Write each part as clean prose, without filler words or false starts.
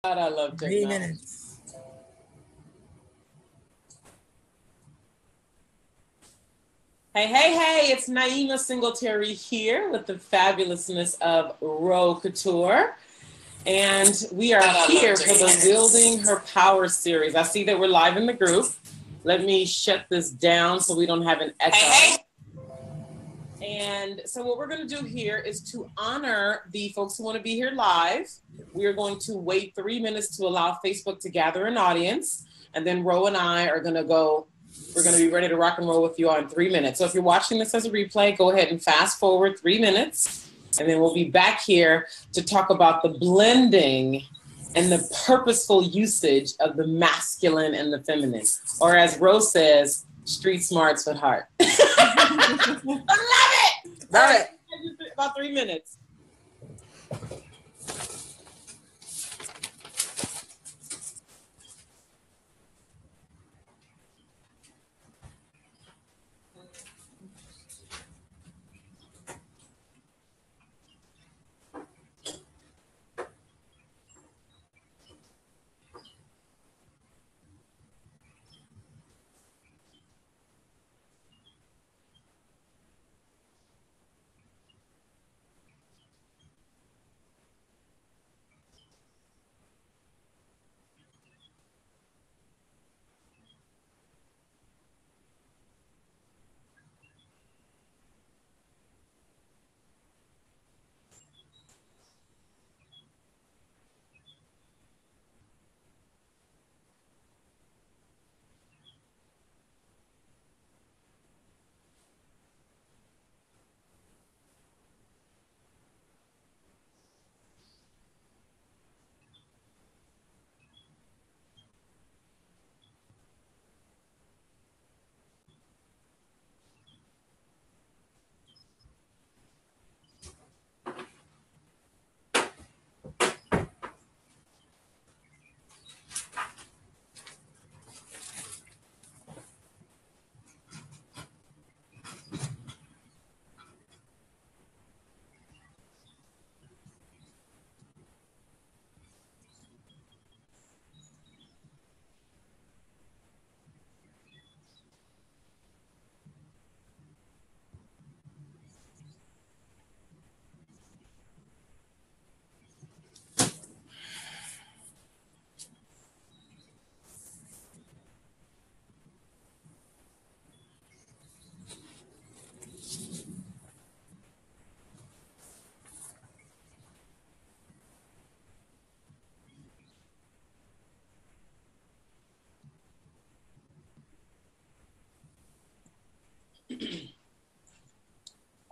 God, I love technology. 3 minutes. Hey, it's Naima Singletary here with the fabulousness of Couture. And we are here for the Wielding Her Power series. I see that we're live in the group. Let me shut this down so we don't have an echo. And so what we're going to do here is to honor the folks who want to be here live. We are going to wait 3 minutes to allow Facebook to gather an audience. And then Ro and I are going to go. We're going to be ready to rock and roll with you all in 3 minutes. So if you're watching this as a replay, go ahead and fast forward 3 minutes. And then we'll be back here to talk about the blending and the purposeful usage of the masculine and the feminine. Or as Rose says, street smarts with heart. I love it. Love it. About 3 minutes.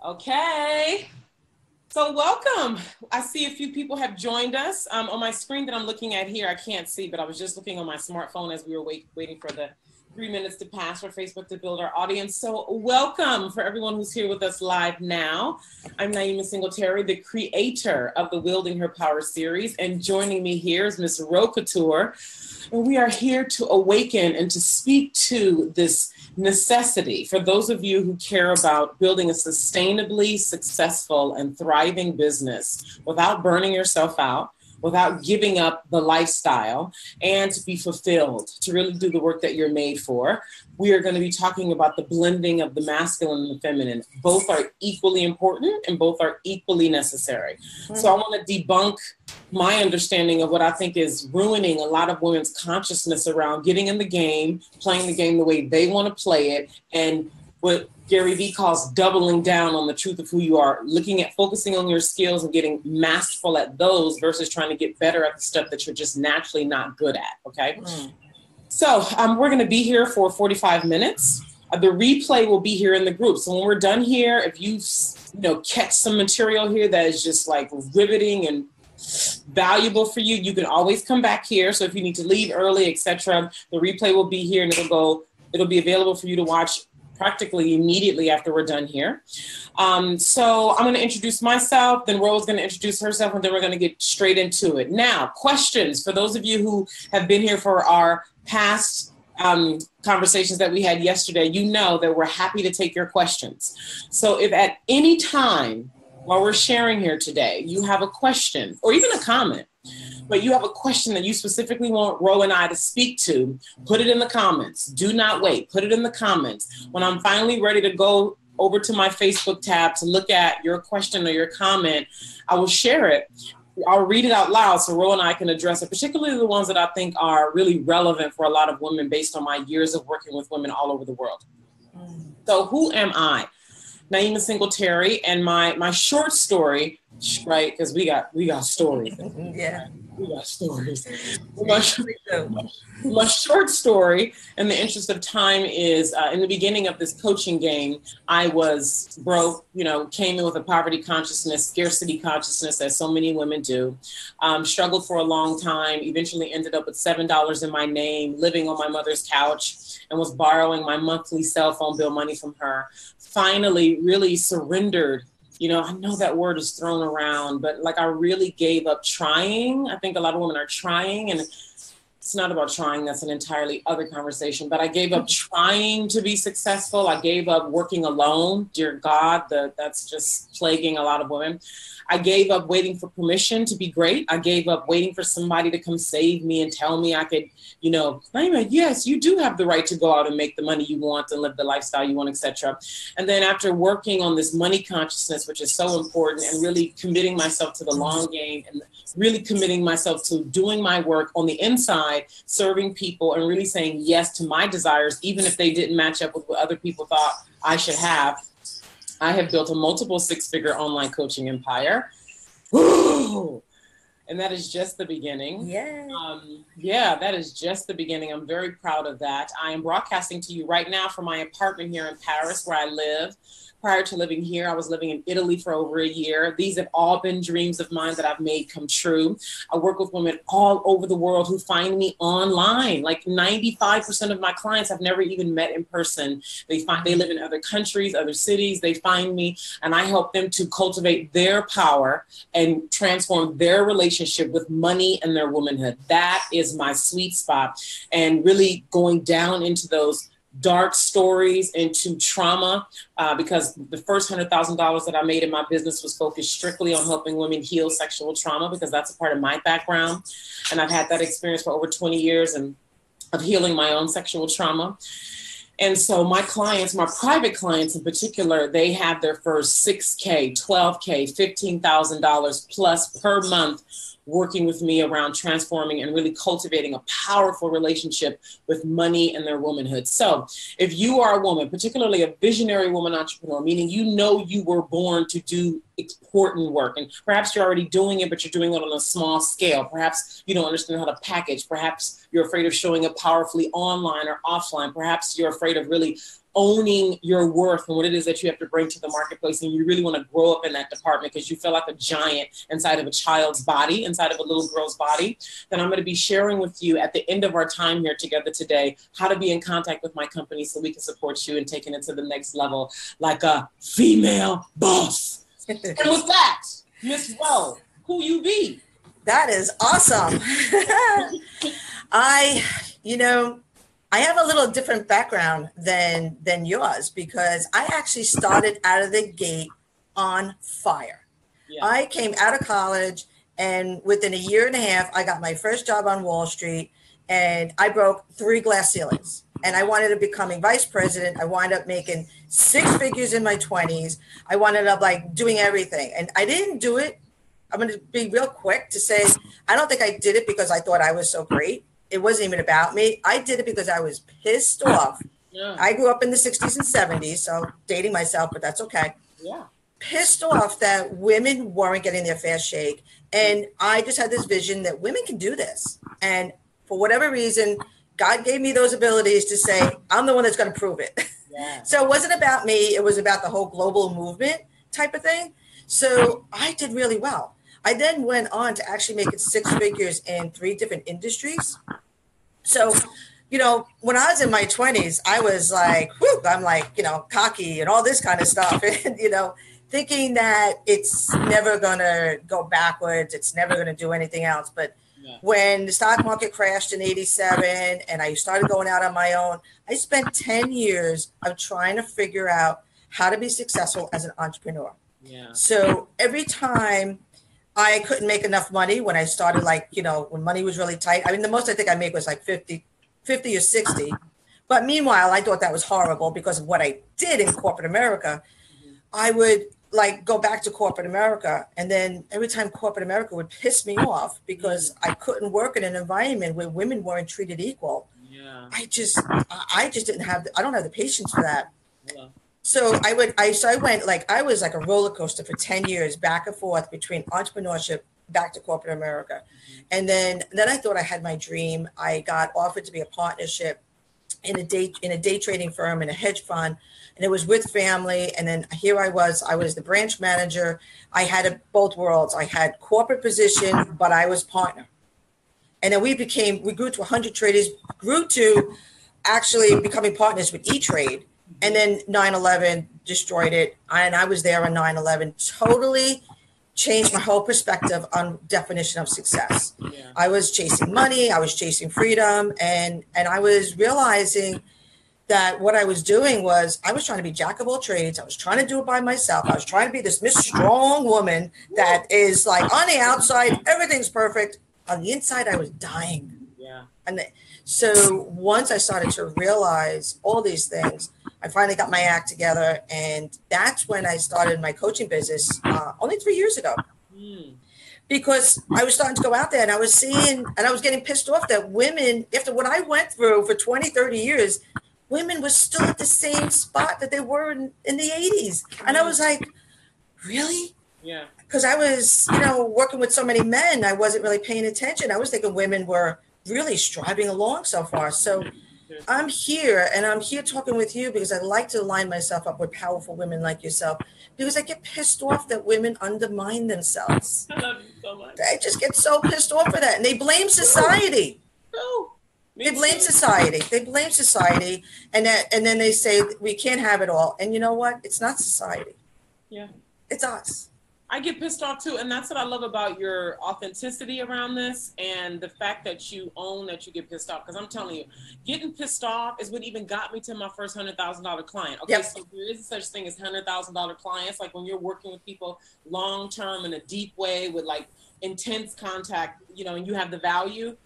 Okay, so welcome. I see a few people have joined us. On my screen that I'm looking at here, I can't see, but I was just looking on my smartphone as we were waiting for the 3 minutes to pass for Facebook to build our audience. So welcome for everyone who's here with us live now. I'm Naima Singletary, the creator of the Wielding Her Power series, and joining me here is Miss Couture. And we are here to awaken and to speak to this necessity for those of you who care about building a sustainably successful and thriving business without burning yourself out, without giving up the lifestyle, and to be fulfilled, to really do the work that you're made for. We are going to be talking about the blending of the masculine and the feminine. Both are equally important and both are equally necessary. So I want to debunk my understanding of what I think is ruining a lot of women's consciousness around getting in the game, playing the game the way they want to play it, and what Gary Vee calls doubling down on the truth of who you are, looking at focusing on your skills and getting masterful at those versus trying to get better at the stuff that you're just naturally not good at, okay? So we're going to be here for 45 minutes. The replay will be here in the group. So when we're done here, if you catch some material here that is just like riveting and valuable for you, you can always come back here. So if you need to leave early, etc., the replay will be here and it'll be available for you to watch practically immediately after we're done here. So I'm going to introduce myself, then Rose is going to introduce herself, and then we're going to get straight into it. Now, questions for those of you who have been here for our past conversations that we had yesterday. You know that we're happy to take your questions. So if at any time while we're sharing here today, you have a question or even a comment, but you have a question that you specifically want Ro and I to speak to, put it in the comments. Do not wait. Put it in the comments. When I'm finally ready to go over to my Facebook tab to look at your question or your comment, I will share it. I'll read it out loud so Ro and I can address it, particularly the ones that I think are really relevant for a lot of women based on my years of working with women all over the world. So who am I? Naima Singletary, and my short story, right? Because we got stories. Yeah, we got stories. My short story, in the interest of time, is in the beginning of this coaching game, I was broke. Came in with a poverty consciousness, scarcity consciousness, as so many women do. Struggled for a long time. Eventually, ended up with $7 in my name, living on my mother's couch, and was borrowing my monthly cell phone bill money from her. Finally, really surrendered. I know that word is thrown around, but I really gave up trying. I think a lot of women are trying, and it's not about trying. That's an entirely other conversation. But I gave up trying to be successful. I gave up working alone. Dear God, that's just plaguing a lot of women. I gave up waiting for permission to be great. I gave up waiting for somebody to come save me and tell me I could, Naima, yes, you do have the right to go out and make the money you want and live the lifestyle you want, etc. And then after working on this money consciousness, which is so important, and really committing myself to the long game and really committing myself to doing my work on the inside, serving people, and really saying yes to my desires, even if they didn't match up with what other people thought I should have, I have built a multiple six-figure online coaching empire. Woo! And that is just the beginning. Yeah. That is just the beginning. I'm very proud of that. I am broadcasting to you right now from my apartment here in Paris, where I live. Prior to living here, I was living in Italy for over a year. These have all been dreams of mine that I've made come true. I work with women all over the world who find me online. 95% of my clients I've never even met in person. They live in other countries, other cities. They find me, and I help them to cultivate their power and transform their relationship with money and their womanhood. That is my sweet spot, and really going down into those dark stories, into trauma, because the first $100,000 that I made in my business was focused strictly on helping women heal sexual trauma, because that's a part of my background. And I've had that experience for over 20 years and of healing my own sexual trauma. And so my clients, my private clients in particular, they have their first $6K, $12K, $15,000 plus per month working with me around transforming and really cultivating a powerful relationship with money and their womanhood. So if you are a woman, particularly a visionary woman entrepreneur, meaning you were born to do important work, and perhaps you're already doing it, but you're doing it on a small scale. Perhaps you don't understand how to package. Perhaps you're afraid of showing up powerfully online or offline. Perhaps you're afraid of really owning your worth and what it is that you have to bring to the marketplace, and you really want to grow up in that department because you feel like a giant inside of a child's body, inside of a little girl's body, then I'm going to be sharing with you at the end of our time here together today how to be in contact with my company so we can support you and taking it to the next level like a female boss. And with that, Miss Ro, who you be? That is awesome. I have a little different background than yours, because I actually started out of the gate on fire. Yeah. I came out of college, and within a year and a half, I got my first job on Wall Street, and I broke 3 glass ceilings. And I wanted to become a vice president. I wound up making 6 figures in my 20s. I wound up doing everything. And I didn't do it. I'm going to be real quick to say, I don't think I did it because I thought I was so great. It wasn't even about me. I did it because I was pissed off. Yeah. I grew up in the 60s and 70s, so dating myself, but that's okay. Yeah. Pissed off that women weren't getting their fair shake. And I just had this vision that women can do this. And for whatever reason, God gave me those abilities to say, I'm the one that's going to prove it. Yeah. So it wasn't about me. It was about the whole global movement type of thing. So I did really well. I then went on to actually make it 6 figures in 3 different industries. So, when I was in my 20s, I was like, whew, I'm cocky and all this kind of stuff. And, thinking that it's never going to go backwards. It's never going to do anything else. But when the stock market crashed in 87 and I started going out on my own, I spent 10 years of trying to figure out how to be successful as an entrepreneur. Yeah. So every time I couldn't make enough money when I started, like, when money was really tight. I mean, the most I think I made was like 50 or 60. But meanwhile, I thought that was horrible because of what I did in corporate America. I would like go back to corporate America. And then every time corporate America would piss me off because I couldn't work in an environment where women weren't treated equal. Yeah. I just didn't have, I don't have the patience for that. Yeah. So I went, like, I was like a roller coaster for 10 years, back and forth between entrepreneurship, back to corporate America. And then I thought I had my dream. I got offered to be a partnership in a day trading firm, in a hedge fund, and it was with family. And then here I was the branch manager. I had both worlds. I had corporate position, but I was partner. And then we grew to 100 traders, grew to actually becoming partners with E-Trade. And then 9/11 destroyed it. And I was there on 9/11, totally changed my whole perspective on definition of success. Yeah. I was chasing money, I was chasing freedom, and I was realizing that what I was doing was I was trying to be jack of all trades. I was trying to do it by myself. I was trying to be this Miss Strong woman that is like, on the outside, everything's perfect. On the inside, I was dying. Yeah. And so once I started to realize all these things, I finally got my act together. And that's when I started my coaching business only 3 years ago. Because I was starting to go out there and I was seeing, and I was getting pissed off that women, after what I went through for 20, 30 years, women were still at the same spot that they were in the 80s. And I was like, really? Yeah. Because I was, working with so many men, I wasn't really paying attention. I was thinking women were really striving along so far. So I'm here, and I'm here talking with you because I like to line myself up with powerful women like yourself, because I get pissed off that women undermine themselves. I love you so much. I just get so pissed off for that. And they blame society. They blame society. They blame society. And then they say we can't have it all. And you know what? It's not society. Yeah. It's us. I get pissed off too. And that's what I love about your authenticity around this, and the fact that you own that you get pissed off. Because I'm telling you, getting pissed off is what even got me to my first $100,000 client. Okay, yep. So there is such thing as $100,000 clients. Like when you're working with people long-term in a deep way with like intense contact, and you have the value.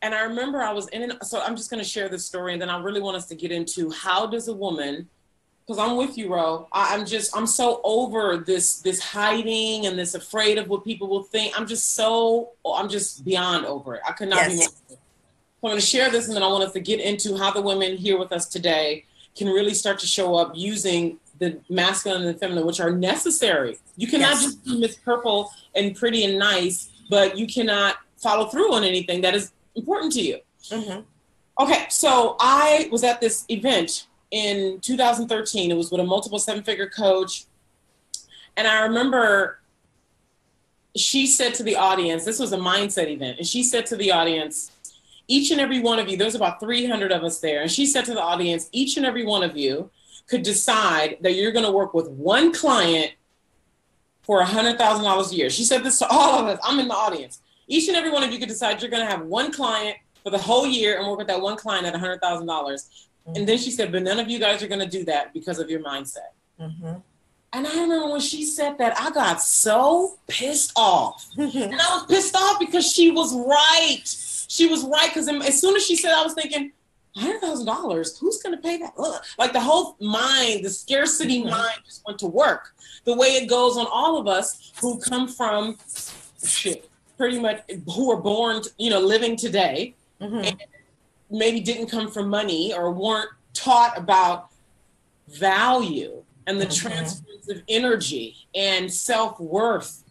And I remember I was so I'm just going to share this story, and then I really want us to get into how does a woman, because I'm with you, Ro. I'm so over this hiding and this afraid of what people will think. I'm just beyond over it. I could not be more. So I'm going to share this, and then I want us to get into how the women here with us today can really start to show up using the masculine and the feminine, which are necessary. You cannot just be Miss Purple and pretty and nice, but you cannot follow through on anything that is important to you. Mm-hmm. Okay, so I was at this event in 2013. It was with a multiple 7-figure coach. And I remember she said to the audience, this was a mindset event, and she said to the audience, each and every one of you, there's about 300 of us there. And she said to the audience, each and every one of you could decide that you're going to work with one client for $100,000 a year. She said this to all of us. I'm in the audience. Each and every one of you could decide you're going to have one client for the whole year and work with that one client at $100,000. Mm-hmm. And then she said, but none of you guys are going to do that because of your mindset. Mm-hmm. And I remember when she said that, I got so pissed off. And I was pissed off because she was right. She was right, because as soon as she said, I was thinking, $100,000, who's going to pay that? Ugh. Like the whole mind, the scarcity mind just went to work. The way it goes on all of us who come from pretty much, who are born, living today, and maybe didn't come from money or weren't taught about value and the transference of energy and self-worth.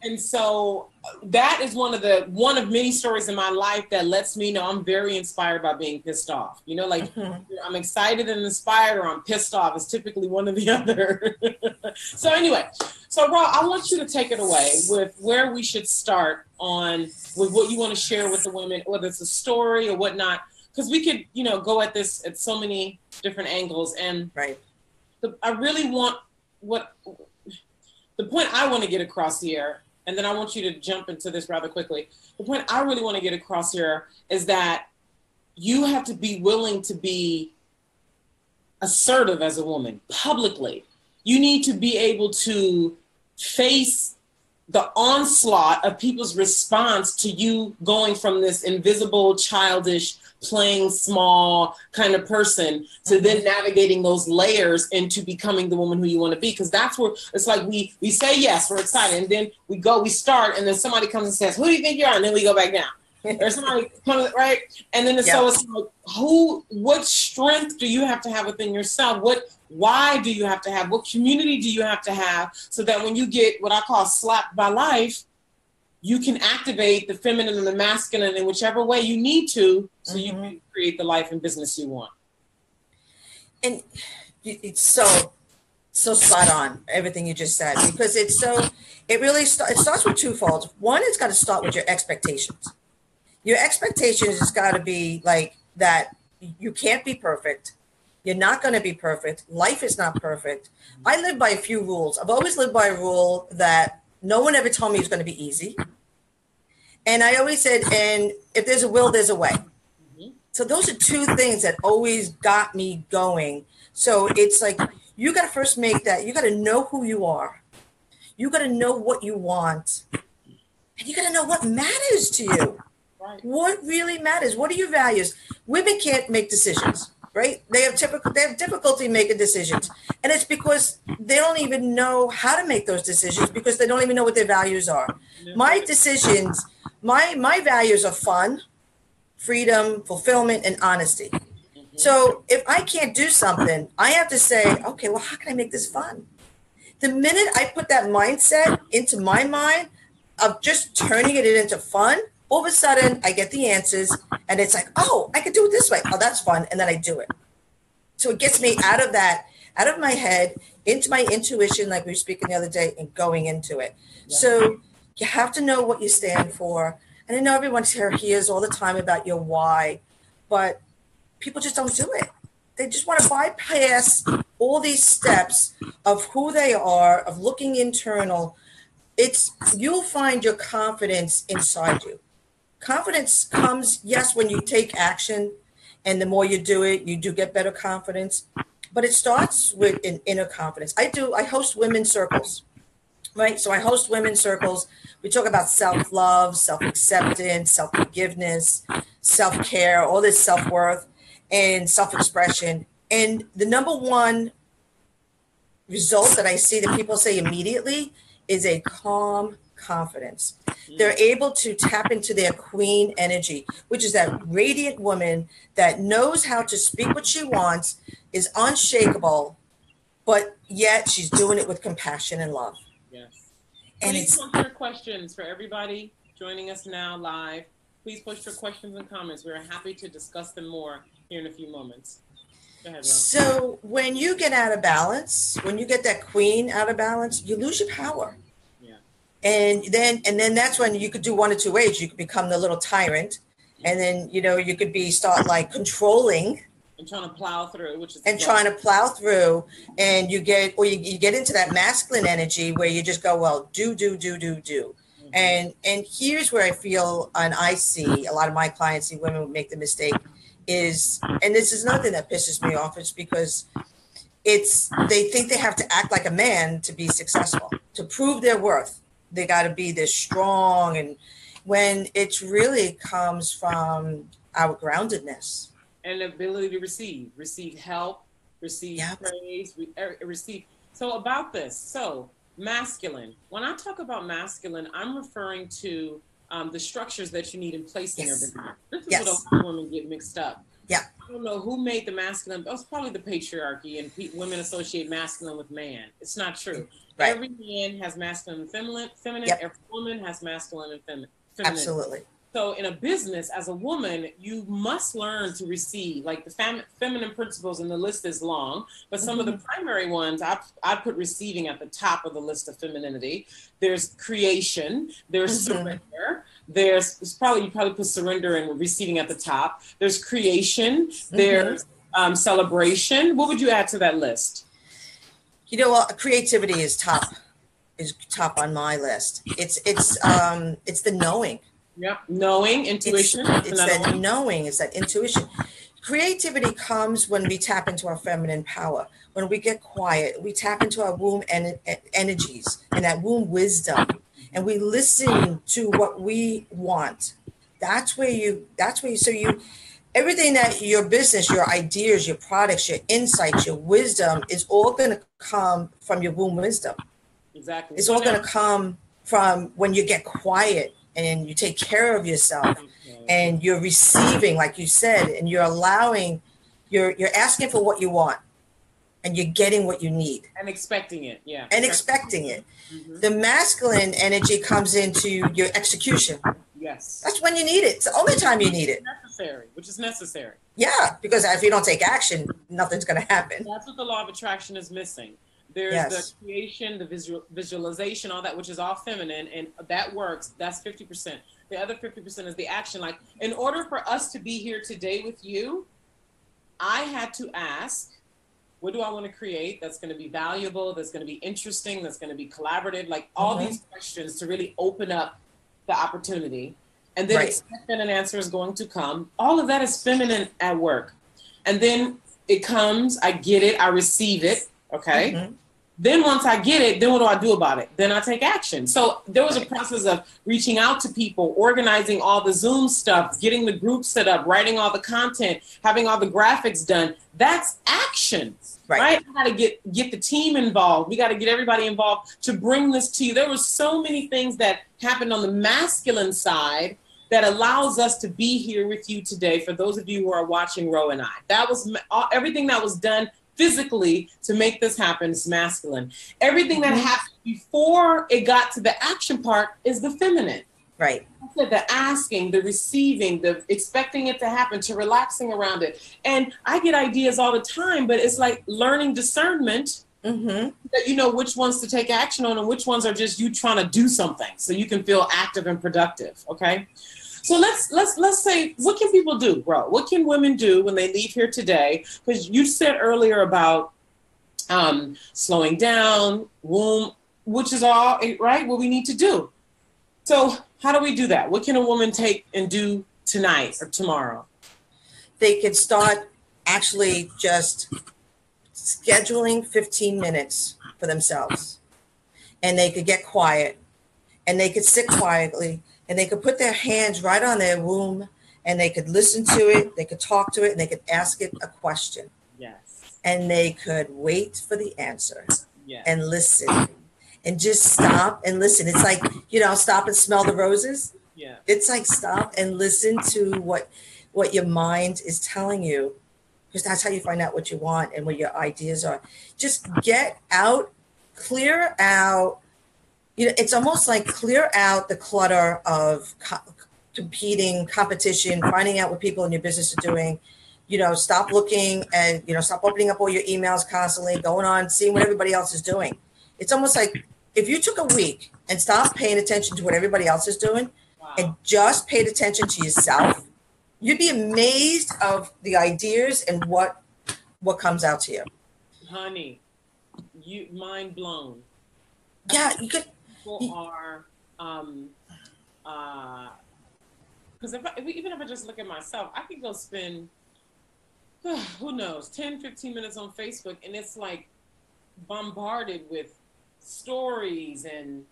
And so that is one of many stories in my life that lets me know I'm very inspired by being pissed off. I'm excited and inspired, or I'm pissed off. It's typically one or the other. So anyway, Ro, I want you to take it away with where we should start with what you want to share with the women, whether it's a story or whatnot, because we could, go at this at so many different angles. And I really want the point I want to get across here, and then I want you to jump into this rather quickly. The point I really want to get across here is that you have to be willing to be assertive as a woman publicly. You need to be able to face the onslaught of people's response to you going from this invisible, childish, playing small kind of person to then navigating those layers into becoming the woman who you want to be. Because that's where it's like we say yes, we're excited, and then we start, and then somebody comes and says, who do you think you are? And then we go back down. Or somebody comes, right? And then so it's like, what strength do you have to have within yourself? Why do you have to have? What community do you have to have so that when you get what I call slapped by life, you can activate the feminine and the masculine in whichever way you need to, so you can create the life and business you want. And it's so spot on, everything you just said, because it starts with twofold. One, it's got to start with your expectations. Your expectations has got to be like that. You can't be perfect. You're not going to be perfect. Life is not perfect. I live by a few rules. I've always lived by a rule that no one ever told me it was going to be easy. And I always said, and if there's a will, there's a way. So those are two things that always got me going. So it's like, you got to first make that, you got to know who you are. You got to know what you want. And you got to know what matters to you. Right. What really matters? What are your values? Women can't make decisions, right? They have difficulty making decisions. And it's because they don't even know how to make those decisions, because they don't even know what their values are. My decisions, my values are fun, freedom, fulfillment, and honesty. So if I can't do something, I have to say, okay, well, how can I make this fun? The minute I put that mindset into my mind of just turning it into fun, all of a sudden I get the answers, and it's like, oh, I could do it this way. Oh, that's fun. And then I do it. So it gets me out of my head, into my intuition, like we were speaking the other day, and going into it. Yeah. So you have to know what you stand for. And I know everyone hears all the time about your why, but people just don't do it. They just want to bypass all these steps of who they are, of looking internal. You'll find your confidence inside you. Confidence comes, yes, when you take action, and the more you do it, you do get better confidence. But it starts with an inner confidence. I host women's circles, right? So I host women's circles. We talk about self-love, self-acceptance, self-forgiveness, self-care, all this self-worth and self-expression. And the number one result that I see that people say immediately is a calm confidence. They're able to tap into their queen energy, which is that radiant woman that knows how to speak what she wants, is unshakable, but yet she's doing it with compassion and love. Yes. And please post your questions for everybody joining us now live. Please post your questions and comments. We're happy to discuss them more here in a few moments. Go ahead, Ro. So when you get out of balance, when you get that queen out of balance, you lose your power. And then that's when you could do one of two ways. You could become the little tyrant, and then you could start like controlling and trying to plow through, and you get into that masculine energy where you just go, well, do. And here's where I feel, and I see a lot of my clients, see women make the mistake is, and this is another thing that pisses me off, is because they think they have to act like a man to be successful, to prove their worth. They got to be this strong, and when it really comes from our groundedness and the ability to receive help, receive praise, receive. So about this, masculine. When I talk about masculine, I'm referring to the structures that you need in place in your business. This is what a lot of women get mixed up. Yeah. I don't know who made the masculine. That was probably the patriarchy, and women associate masculine with man. It's not true. Right. Every man has masculine and feminine. Yep. Every woman has masculine and feminine. Absolutely. So in a business, as a woman, you must learn to receive. Like the feminine principles, and the list is long, but some of the primary ones, I put receiving at the top of the list of femininity. There's creation. There's surrender. You probably put surrender and receiving at the top. There's creation. There's celebration. What would you add to that list? Creativity is top on my list. It's the knowing. Yep. Knowing, intuition. It's that knowing, it's that intuition. Creativity comes when we tap into our feminine power. When we get quiet, we tap into our womb energies and that womb wisdom. and we listen to what we want. Everything that your business, your ideas, your products, your insights, your wisdom is all going to come from your womb wisdom. Exactly. It's all going to come from when you get quiet and you take care of yourself and you're receiving, like you said, and you're asking for what you want and you're getting what you need. And expecting it, yeah. And expecting it. Mm-hmm. The masculine energy comes into your execution. Yes. That's when you need it. It's the only time you need it. Which is necessary. Yeah, because if you don't take action, nothing's going to happen. That's what the law of attraction is missing. There's the creation, the visualization, all that, which is all feminine, and that works. That's 50%. The other 50% is the action. Like, in order for us to be here today with you, I had to ask, what do I want to create that's going to be valuable, that's going to be interesting, that's going to be collaborative, like all these questions to really open up the opportunity. And then expect that an answer is going to come. All of that is feminine at work. And then it comes, I get it, I receive it, okay? Mm-hmm. Then once I get it, then what do I do about it? Then I take action. So there was a process of reaching out to people, organizing all the Zoom stuff, getting the group set up, writing all the content, having all the graphics done. That's action, right? I got to get the team involved. We got to get everybody involved to bring this to you. There were so many things that happened on the masculine side that allows us to be here with you today. For those of you who are watching Ro and I, that was everything that was done physically to make this happen is masculine. Everything that happened before it got to the action part is the feminine. Right. The asking, the receiving, the expecting it to happen, to relaxing around it. And I get ideas all the time, but it's like learning discernment that you know which ones to take action on and which ones are just you trying to do something so you can feel active and productive. Okay. So let's say, what can people do, bro? What can women do when they leave here today? Because you said earlier about slowing down, womb, which is all right, what we need to do. So how do we do that? What can a woman take and do tonight or tomorrow? They could start actually just scheduling 15 minutes for themselves. And they could get quiet and they could sit quietly. And they could put their hands right on their womb and they could listen to it. They could talk to it and they could ask it a question. Yes. And they could wait for the answer and listen and just stop and listen. It's like, stop and smell the roses. Yeah. It's like stop and listen to what your mind is telling you, because that's how you find out what you want and what your ideas are. Just get out, clear out. It's almost like clear out the clutter of competing, competition, finding out what people in your business are doing. Stop looking and, stop opening up all your emails constantly, going on, seeing what everybody else is doing. It's almost like if you took a week and stopped paying attention to what everybody else is doing and just paid attention to yourself, you'd be amazed of the ideas and what comes out to you. Honey, you mind blown. Yeah, you could. People are, because even if I just look at myself, I could go spend, who knows, 10, 15 minutes on Facebook, and it's like bombarded with stories and,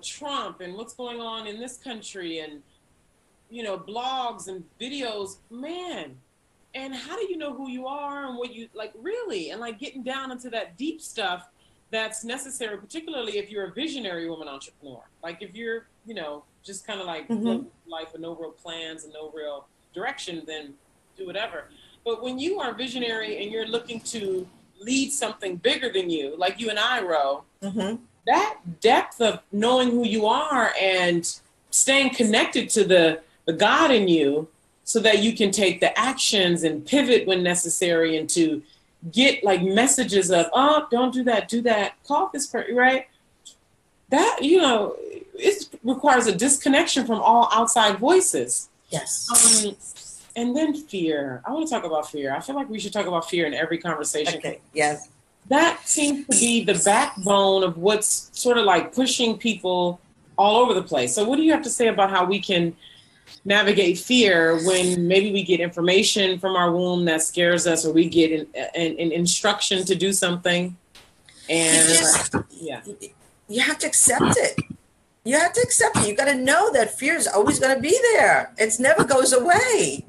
Trump and what's going on in this country and, blogs and videos, man. And how do you know who you are and what you like, really? And like getting down into that deep stuff that's necessary, particularly if you're a visionary woman entrepreneur. Like if you're, just kind of like life with no real plans and no real direction, then do whatever. But when you are visionary and you're looking to lead something bigger than you, like you and I, Ro, that depth of knowing who you are and staying connected to the God in you so that you can take the actions and pivot when necessary and to get like messages of, oh, don't do that, do that, call this person, right? That, it requires a disconnection from all outside voices. Yes. And then fear. I want to talk about fear. I feel like we should talk about fear in every conversation. Okay, yes. That seems to be the backbone of what's sort of like pushing people all over the place. So what do you have to say about how we can navigate fear when maybe we get information from our womb that scares us, or we get an instruction to do something, and you have to accept it. You have to accept it. You got to know that fear is always going to be there. It never goes away.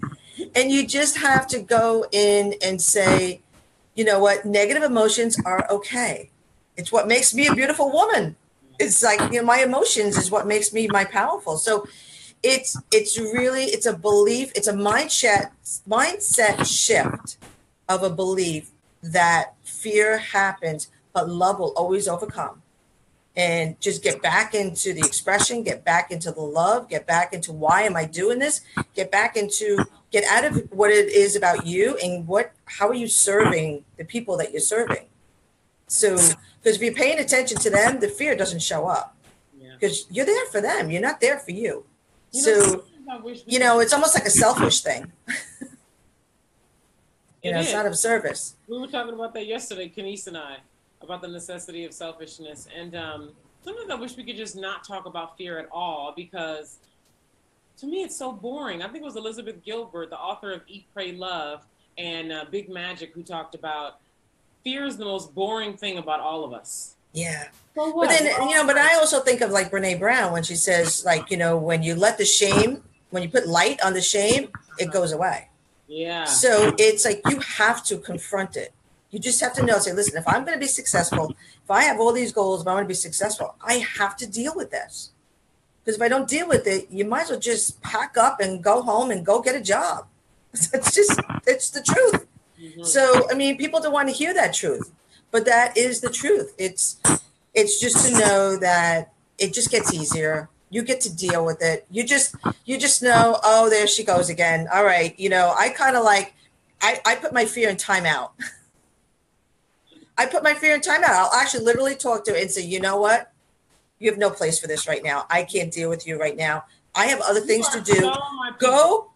And you just have to go in and say, you know what, negative emotions are okay. It's what makes me a beautiful woman. It's like, you know, my emotions is what makes me my powerful. So it's a belief, it's a mindset shift of a belief that fear happens, but love will always overcome. And just get back into the expression, get back into the love, get back into why am I doing this? Get out of what it is about you and how are you serving the people that you're serving? So, because if you're paying attention to them, the fear doesn't show up because you're there for them. You're not there for you. So, it's almost like a selfish thing. It's not of service. We were talking about that yesterday, Kenise and I, about the necessity of selfishness. And sometimes I wish we could just not talk about fear at all, because to me it's so boring. I think it was Elizabeth Gilbert, the author of Eat, Pray, Love, and Big Magic, who talked about fear is the most boring thing about all of us. Yeah. But then, but I also think of like Brene Brown when she says, like, when you let when you put light on the shame, it goes away. Yeah. So it's like you have to confront it. You just have to know, say, listen, if I'm going to be successful, if I have all these goals, if I want to be successful, I have to deal with this. Because if I don't deal with it, you might as well just pack up and go home and go get a job. It's the truth. Mm-hmm. So, I mean, people don't want to hear that truth, but that is the truth. It's just to know that it just gets easier. You get to deal with it. You just know, oh, there she goes again. All right. I kind of I put my fear in timeout. I put my fear in timeout. I'll actually literally talk to her and say, you know what? You have no place for this right now. I can't deal with you right now. I have other things to do. Go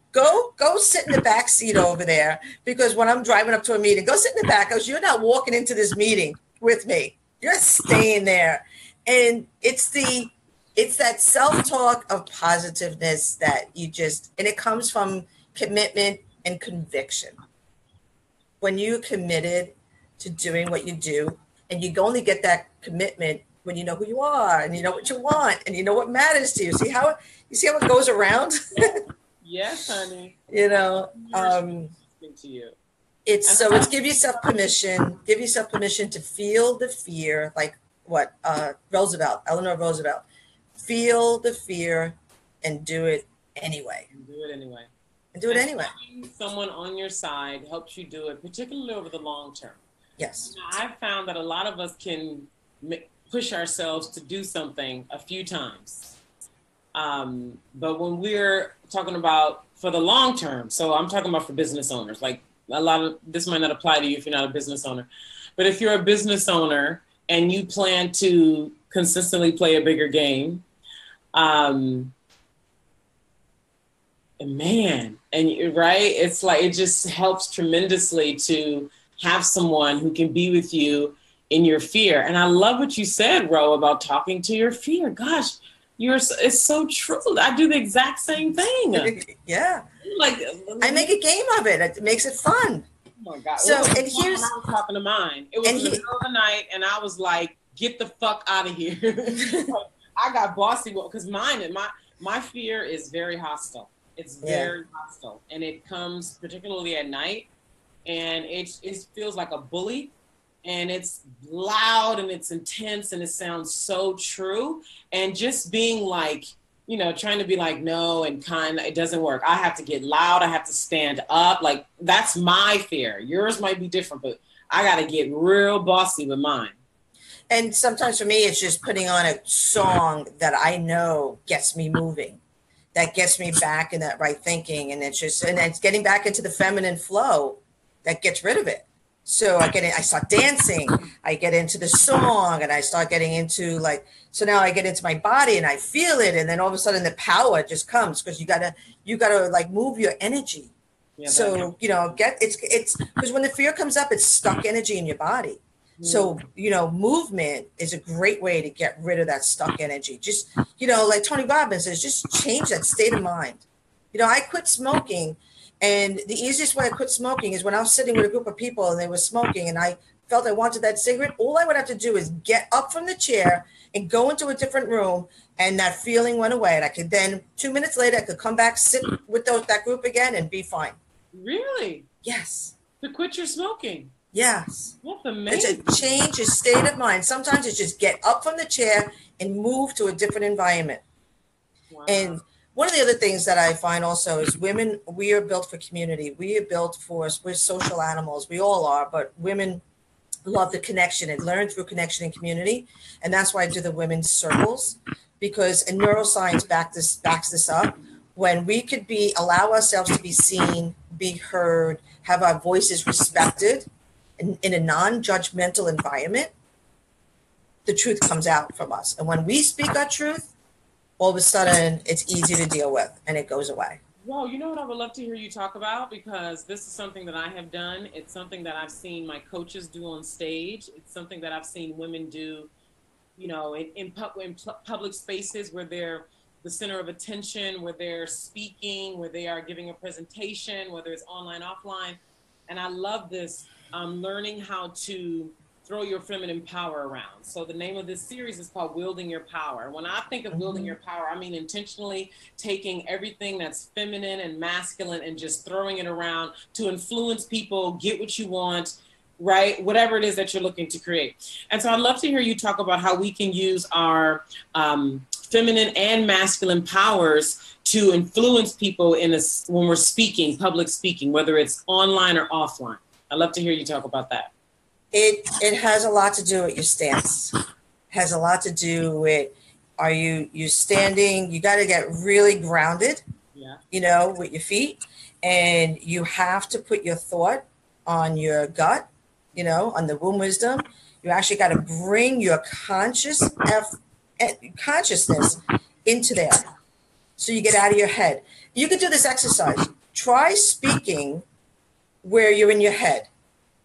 sit in the back seat over there, because when I'm driving up to a meeting, go sit in the back, because you're not walking into this meeting with me. You're staying there. And it's that self-talk of positiveness that and it comes from commitment and conviction. When you're committed to doing what you do, and you only get that commitment when you know who you are and you know what you want and you know what matters to you. See how it goes around? Yes, honey. To you. It's give yourself permission to feel the fear, like what Eleanor Roosevelt, feel the fear and do it anyway. Someone on your side helps you do it, particularly over the long term. Yes. I've found that a lot of us can push ourselves to do something a few times. But when we're talking about for the long term, so I'm talking about for business owners, like this might not apply to you if you're not a business owner, but if you're a business owner and you plan to consistently play a bigger game, it's like, it just helps tremendously to have someone who can be with you in your fear. And I love what you said, Ro, about talking to your fear. Gosh, it's so true. I do the exact same thing. Yeah. I make a game of it. It makes it fun. Oh my God. So, I was talking to mine. It was in the middle of the night, and I was like, get the fuck out of here. I got bossy because my fear is very hostile. It's very hostile. And it comes particularly at night, and it feels like a bully, and it's loud and it's intense and it sounds so true. And just being like, trying to be like, no, and it doesn't work. I have to get loud. I have to stand up. Like, that's my fear. Yours might be different, but I got to get real bossy with mine. And sometimes for me, it's just putting on a song that I know gets me moving, that gets me back in that right thinking. And it's getting back into the feminine flow that gets rid of it. So I start dancing, I get into the song, and I start getting into so now I get into my body and I feel it. And then all of a sudden the power just comes, because you gotta like move your energy. Yeah, so, it's because when the fear comes up, it's stuck energy in your body. So, movement is a great way to get rid of that stuck energy. Just, like Tony Robbins says, just change that state of mind. I quit smoking, and the easiest way I quit smoking is when I was sitting with a group of people and they were smoking, and I felt I wanted that cigarette, all I would have to do is get up from the chair and go into a different room, and that feeling went away. And I could then, 2 minutes later, I could come back, sit with that group again, and be fine. Really? Yes. To quit your smoking? Yes. That's amazing. It's a change your state of mind. Sometimes it's just get up from the chair and move to a different environment. Wow. And one of the other things that I find also is women, we are built for community. We're social animals. We all are, but women love the connection and learn through connection and community. And that's why I do the women's circles, because in neuroscience backs this up. When we could allow ourselves to be seen, be heard, have our voices respected in a non-judgmental environment, the truth comes out from us. And when we speak our truth, all of a sudden it's easy to deal with and it goes away. Well, you know what I would love to hear you talk about, because this is something that I have done. It's something that I've seen my coaches do on stage. It's something that I've seen women do, you know, in public spaces where they're the center of attention, where they're speaking, where they are giving a presentation, whether it's online, offline. And I love this, learning how to throw your feminine power around. So the name of this series is called Wielding Your Power. When I think of wielding your power, I mean intentionally taking everything that's feminine and masculine and just throwing it around to influence people, get what you want, right? Whatever it is that you're looking to create. And so I'd love to hear you talk about how we can use our feminine and masculine powers to influence people when we're speaking, public speaking, whether it's online or offline. I'd love to hear you talk about that. It has a lot to do with your stance. Has a lot to do with, are you standing? You got to get really grounded, you know, with your feet, and you have to put your thought on your gut, you know, on the womb wisdom. You actually got to bring your consciousness into there, so you get out of your head. You could do this exercise. Try speaking where you're in your head.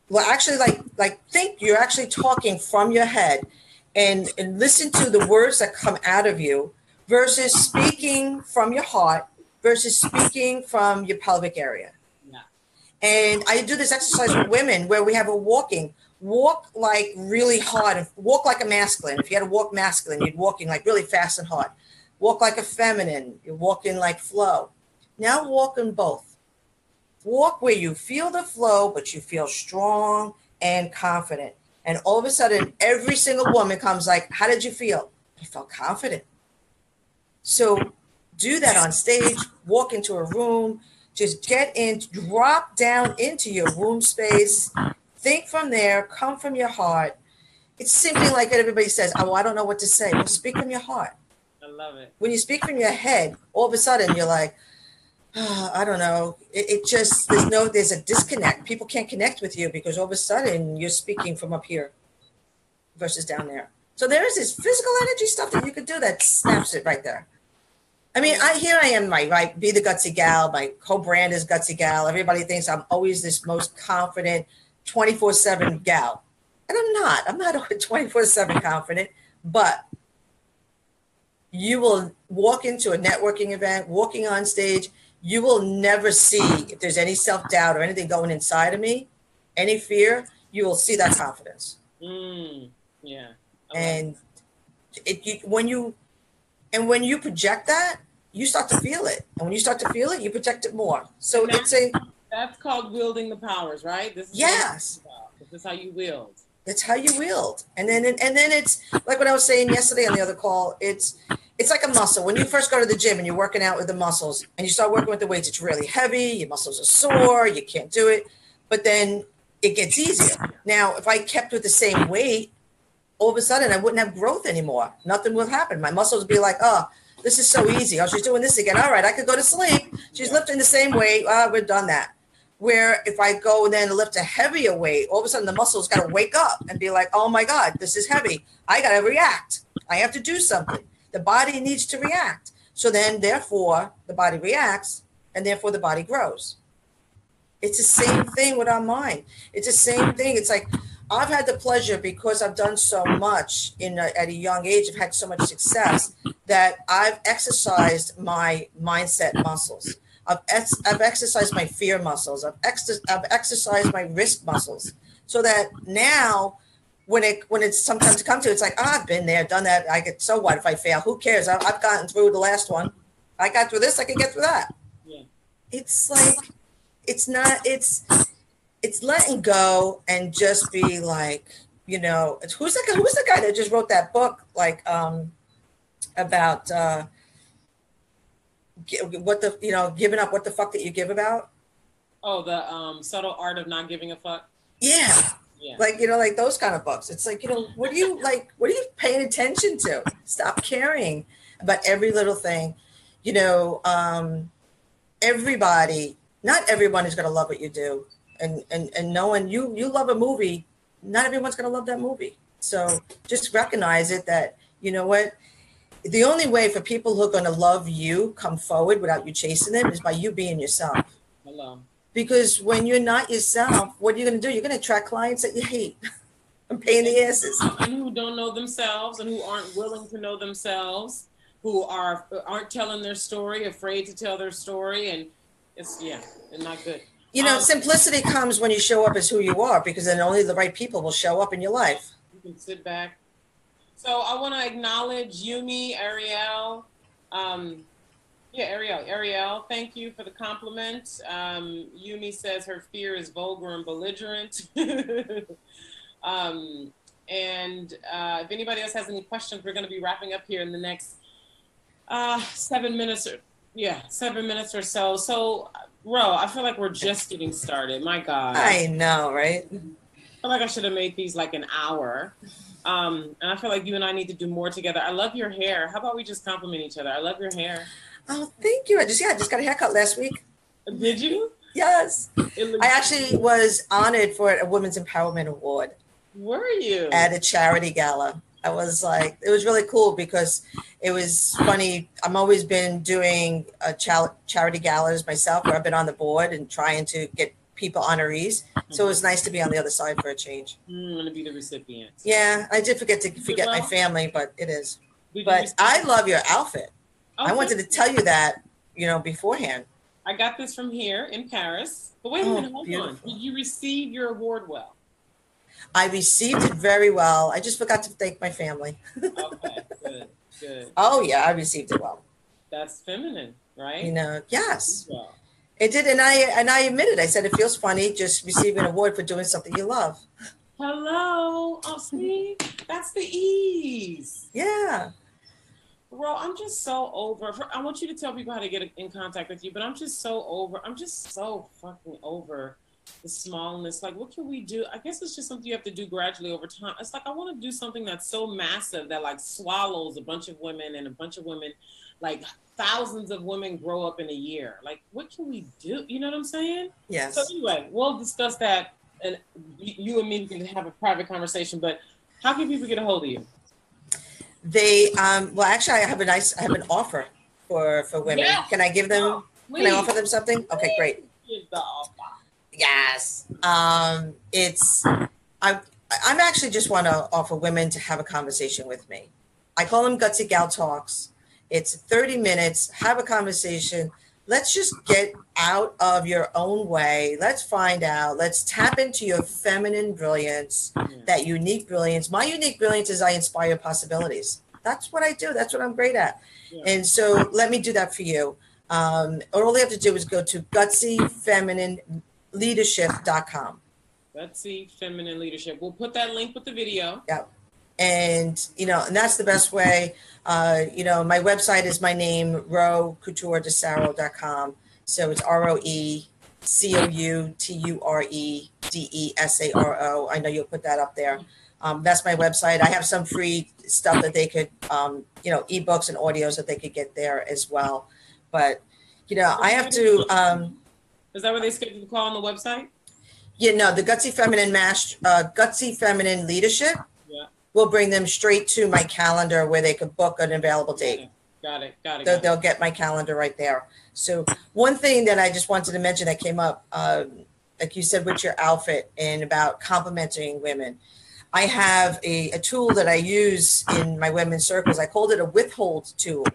Well, actually, like think you're actually talking from your head, and listen to the words that come out of you versus speaking from your heart versus speaking from your pelvic area. Yeah. And I do this exercise with women where we have a walk like really hard, walk like a masculine. If you had to walk masculine, you'd walking like really fast and hard. Walk like a feminine, you're walking like flow. Now walk in both. Walk where you feel the flow, but you feel strong and confident. And all of a sudden, every single woman comes like, how did you feel? I felt confident. So do that on stage, walk into a room, just drop down into your womb space, think from there, come from your heart. It's simply like everybody says, oh, I don't know what to say. Well, speak from your heart. I love it. When you speak from your head, all of a sudden you're like, oh, I don't know. There's a disconnect. People can't connect with you because all of a sudden you're speaking from up here versus down there. So there is this physical energy stuff that you could do that snaps it right there. I mean, here I am, right? Be the gutsy gal. My co-brand is gutsy gal. Everybody thinks I'm always this most confident 24/7 gal. And I'm not 24/7 confident, but you will walk into a networking event, walking on stage, you will never see if there's any self-doubt or anything going inside of me, any fear, you will see that confidence. Yeah. Okay. When you project that, you start to feel it. And when you start to feel it, you project it more. So that's called wielding the powers, right? This is how you wield. It's how you wield. And then it's like what I was saying yesterday on the other call, it's like a muscle. When you first go to the gym and you're working out with the muscles and you start working with the weights, it's really heavy, your muscles are sore, you can't do it, but then it gets easier. Now, if I kept with the same weight, all of a sudden I wouldn't have growth anymore. Nothing would happen. My muscles would be like, oh, this is so easy. Oh, she's doing this again. All right, I could go to sleep. She's lifting the same weight. We've done that. Where if I go and then lift a heavier weight, all of a sudden the muscles got to wake up and be like, oh my God, this is heavy. I got to react. I have to do something. The body needs to react. So then therefore the body reacts and therefore the body grows. It's the same thing with our mind. It's the same thing. It's like, I've had the pleasure because I've done so much at a young age, I've had so much success that I've exercised my mindset muscles. I've exercised my fear muscles. I've exercised my risk muscles. so that now when it's sometimes to come to, it's like, I've been there, done that. I get, so what if I fail? Who cares? I've gotten through the last one. I got through this. I can get through that. Yeah. It's like, it's not. It's letting go and just be like, you know, who's the guy that just wrote that book like about what the, you know, giving up what the fuck that you give about. Oh, the subtle art of not giving a fuck. Yeah. Yeah. Like, you know, like those kind of books. It's like, you know, what are you paying attention to? Stop caring about every little thing. You know, not everyone is going to love what you do. And knowing you love a movie, not everyone's going to love that movie. So just recognize it, that, you know what, the only way for people who are going to love you come forward without you chasing them is by you being yourself. Hello. Because when you're not yourself, what are you going to do? You're going to attract clients that you hate and pain in the asses. And who don't know themselves and who aren't willing to know themselves, who aren't telling their story, afraid to tell their story. And it's not good. You know, simplicity comes when you show up as who you are, because then only the right people will show up in your life. You can sit back. So I want to acknowledge Yumi, Ariel. Ariel, thank you for the compliment. Yumi says her fear is vulgar and belligerent. And if anybody else has any questions, we're going to be wrapping up here in the next 7 minutes or so. So, Ro, I feel like we're just getting started. My God. I know, right? I feel like I should have made these like an hour. And I feel like you and I need to do more together. I love your hair. How about we just compliment each other? I love your hair. Oh, thank you. I just got a haircut last week. Did you? Yes. I actually was honored for a Women's Empowerment Award. Were you? At a charity gala. I was like, it was really cool because it was funny. I'm always been doing charity galas myself, where I've been on the board and trying to get people honorees. So it was nice to be on the other side for a change. I'm going to be the recipient. Yeah, I did forget my family, but it is. But I love your outfit. Okay. I wanted to tell you that, you know, beforehand. I got this from here in Paris. But wait a minute, hold on. Did you receive your award well? I received it very well. I just forgot to thank my family. Okay, good. Oh, yeah, I received it well. That's feminine, right? You know, yes. Well. It did, and I admitted. I said it feels funny just receiving an award for doing something you love. Hello. Oh, see? That's the ease. Yeah. Bro, I'm just so over. I want you to tell people how to get in contact with you, but I'm just so fucking over the smallness. Like, what can we do? I guess it's just something you have to do gradually over time. It's like, I want to do something that's so massive that like swallows a bunch of women, and a bunch of women, like thousands of women grow up in a year. Like, what can we do? You know what I'm saying? Yes. So anyway, we'll discuss that, and you and me can have a private conversation, but how can people get a hold of you? They well, actually, I have an offer for women. Yeah. Can I give them? Can I offer them something? Okay, great. Yes. I'm actually just want to offer women to have a conversation with me. I call them Gutsy Gal Talks. It's 30 minutes. Have a conversation. Let's just get out of your own way. Let's find out. Let's tap into your feminine brilliance, that unique brilliance. My unique brilliance is I inspire possibilities. That's what I do. That's what I'm great at. Yeah. And so let me do that for you. All you have to do is go to gutsyfeminineleadership.com. Gutsy Feminine Leadership. We'll put that link with the video. Yeah. And, you know, and that's the best way. You know, my website is my name, RoCoutureDesaro.com. So it's RoCouturedesaro. I know you'll put that up there. That's my website. I have some free stuff that they could, you know, ebooks and audios that they could get there as well. But, you know, I have to. Is that where they schedule the call on the website? Yeah, no, the Gutsy Feminine Leadership. We'll bring them straight to my calendar where they could book an available date. Got it. They'll get my calendar right there. So one thing that I just wanted to mention that came up, like you said, with your outfit and about complimenting women. I have a tool that I use in my women's circles. I called it a withhold tool.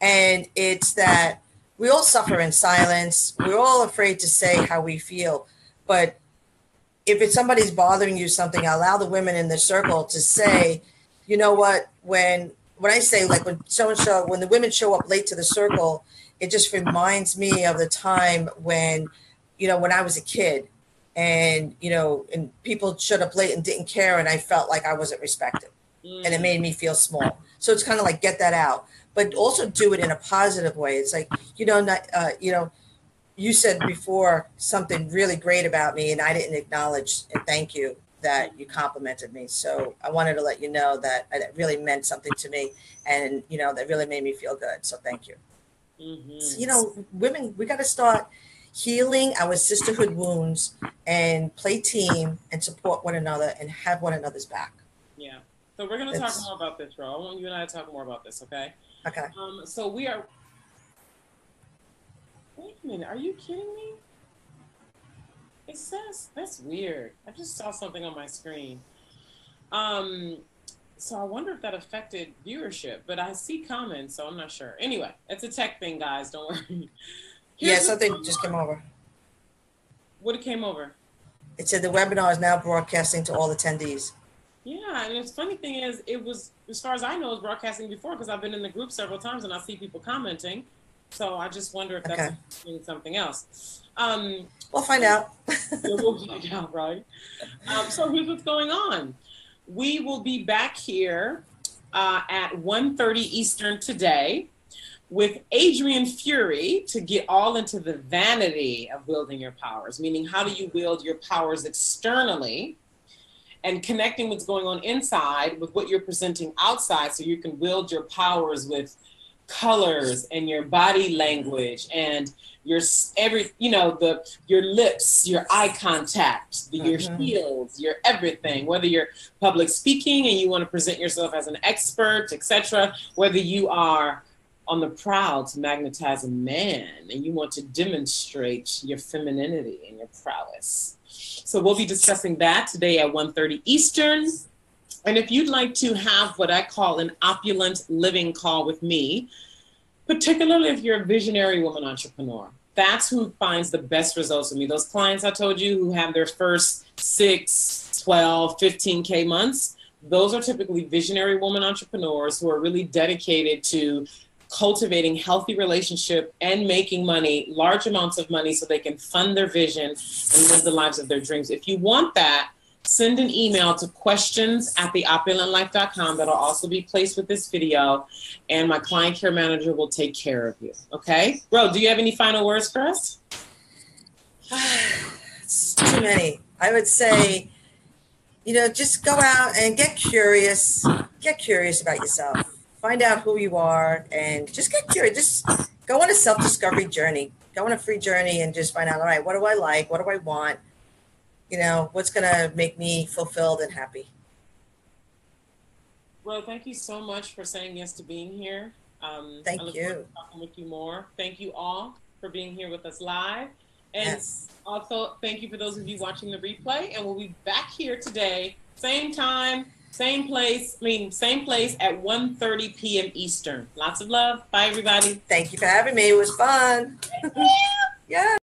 And it's that we all suffer in silence. We're all afraid to say how we feel. But if it's somebody's bothering you something, I allow the women in the circle to say, you know what, when I say, like, when when the women show up late to the circle, it just reminds me of the time when, when I was a kid, and and people showed up late and didn't care, and I felt like I wasn't respected, and it made me feel small. So it's kind of like, get that out, but also do it in a positive way. It's like, you said before something really great about me, and I didn't acknowledge and thank you that you complimented me. So I wanted to let you know that it really meant something to me, and that really made me feel good. So thank you. So, women, we got to start healing our sisterhood wounds and play team and support one another and have one another's back. Yeah. So we're going to talk more about this, Ro. I want you and I to talk more about this, okay? Okay. So we are... Wait a minute. Are you kidding me? It says... That's weird. I just saw something on my screen. So I wonder if that affected viewership, but I see comments, so I'm not sure. Anyway, it's a tech thing, guys. Don't worry. Something just came over. What came over? It said the webinar is now broadcasting to all attendees. Yeah, and the funny thing is, it was, as far as I know, it was broadcasting before, because I've been in the group several times and I see people commenting. So I just wonder if that's something else. We'll find out. We'll find out, right? So here's what's going on. We will be back here at 1:30 Eastern today with Adrian Fury to get all into the vanity of wielding your powers, meaning how do you wield your powers externally and connecting what's going on inside with what you're presenting outside, so you can wield your powers with colors and your body language and your your lips, your eye contact, your heels, your everything, whether you're public speaking and you want to present yourself as an expert, etc., whether you are on the prowl to magnetize a man and you want to demonstrate your femininity and your prowess. So we'll be discussing that today at 1:30 Eastern. And if you'd like to have what I call an opulent living call with me, particularly if you're a visionary woman entrepreneur, that's who finds the best results with me. Those clients I told you who have their first 6, 12, 15K months, those are typically visionary woman entrepreneurs who are really dedicated to cultivating healthy relationship and making money, large amounts of money, so they can fund their vision and live the lives of their dreams. If you want that, send an email to questions@theopulentlife.com. That'll also be placed with this video, and my client care manager will take care of you. Okay? Bro, do you have any final words for us? It's too many. I would say, just go out and get curious. Get curious about yourself. Find out who you are and just get curious. Just go on a self-discovery journey. Go on a free journey and just find out, all right, what do I like? What do I want? What's going to make me fulfilled and happy? Well, thank you so much for saying yes to being here. Thank I look you. forward to talking with you more. Thank you all for being here with us live. And also, thank you for those of you watching the replay. And we'll be back here today, same time, same place at 1:30 p.m. Eastern. Lots of love. Bye, everybody. Thank you for having me. It was fun. Yeah.